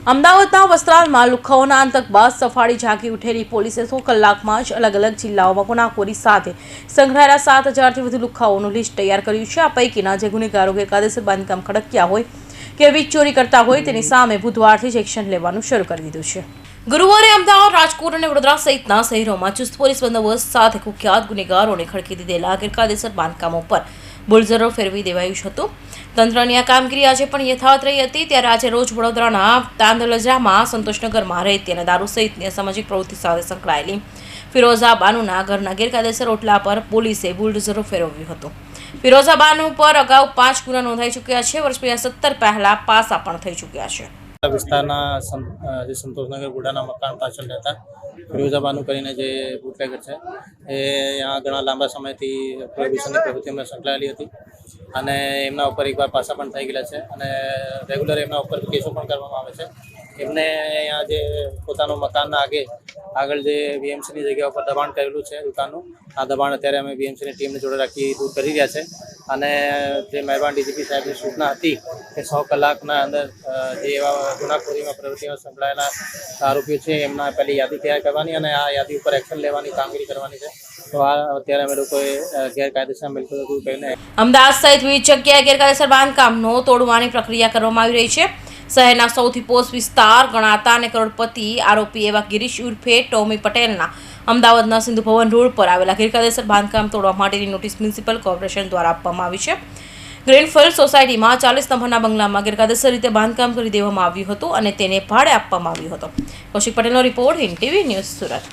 અમદાવાદના વસ્ત્રાલમાં લુખ્ખાઓના આતંક બાદ સફાળી જાગી ઉઠેલી પોલીસે 100 કલાકમાં જ અલગ અલગ જિલ્લાઓમાં ગુનાખોરી સાથે સંકળાયેલા 7,000થી વધુ લુખ્ખાઓનું લિસ્ટ તૈયાર કર્યું છે। આ પૈકીના જે ગુનેગારો ગેરકાયદેસર બાંધકામ ખડક્યા હોય કે વીજ ચોરી કરતા હોય તેની સામે બુધવારથી જ એક્શન લેવાનું શરૂ કરી દીધું છે। ગુરુવારે અમદાવાદ, રાજકોટ અને વડોદરા સહિતના શહેરોમાં ચુસ્ત પોલીસ બંદોબસ્ત સાથે કુખ્યાત ગુનેગારોને ખડકી દીધેલા ગેરકાયદેસર બાંધકામો પર બુલડોઝરો ફેરવી દેવાયું હતું। તંત્રની આ કામગીરી આજે પણ યથાવત રહી હતી। ત્યારે આજે રોજ વડોદરાના તાંદલજામાં, સંતોષનગરમાં રહેતી અને દારૂ સહિતની અસામાજિક પ્રવૃત્તિ સાથે સંકળાયેલી ફિરોઝા બાનુના ઘરના ગેરકાયદેસર ઓટલા પર પોલીસે બુલડોઝરો ફેરવ્યું હતું। ફિરોઝા બાનુ પર અગાઉ 5 ગુના નોંધાઈ ચૂક્યા છે। વર્ષ 2017 પહેલા પાસા પણ થઈ ચૂક્યા છે। વિસ્તારના જે સંતોષનગર ગુડાના મકાન પાછળ રહેતા ફિરોઝા બાનુ કરીને જે બુટલેગર છે એ यहाँ ઘણા લાંબા સમયથી પ્રોહિબિશનની પ્રવૃત્તિમાં સંકળાયેલી હતી અને એમના ઉપર એકવાર પાસા પણ થઈ ગયેલા છે અને રેગ્યુલર એમના ઉપર કેસો પણ કરવામાં આવે છે। એમને અહીંયા જે પોતાનું મકાનના આગળ જે બીએમસીની જગ્યા ઉપર દબાણ કરેલું છે દુકાનનું, આ દબાણ અત્યારે અમે બીએમસીની ટીમને જોડે રાખી દૂર કરી રહ્યા છે અને જે મહેરબાન ડીજીપી સાહેબની સૂચના હતી કે 100 કલાકના અંદર જે એવા ગુનાખોરીમાં પ્રવૃત્તિમાં સંકળાયેલા આરોપીઓ છે એમના પહેલી યાદી તૈયાર કરવાની અને આ યાદી ઉપર એક્શન લેવાની કામગીરી કરવાની છે। તો આ અત્યારે અમે લોકોએ ગેરકાયદેસર મિલકતો દૂર કરીને અમદાવાદ સહિત વિવિધ જગ્યાએ ગેરકાયદેસર બાંધકામનો તોડવાની પ્રક્રિયા કરવામાં આવી રહી છે। શહેરના સૌથી પોસ્ટ વિસ્તાર ગણાતા અને કરોડપતિ આરોપી એવા ગિરીશ ઉર્ફે ટોમી પટેલના અમદાવાદના સિંધુ ભવન રોડ પર આવેલા ગેરકાયદેસર બાંધકામ તોડવા માટેની નોટિસ મ્યુનિસિપલ કોર્પોરેશન દ્વારા આપવામાં આવી છે। ગ્રીનફિલ્ડ સોસાયટીમાં 40 નંબરના બંગલામાં ગેરકાયદેસર રીતે બાંધકામ કરી દેવામાં આવ્યું હતું અને તેને ભાડે આપવામાં આવ્યું હતું। કૌશિક પટેલનો report, Hind TV news, Surat.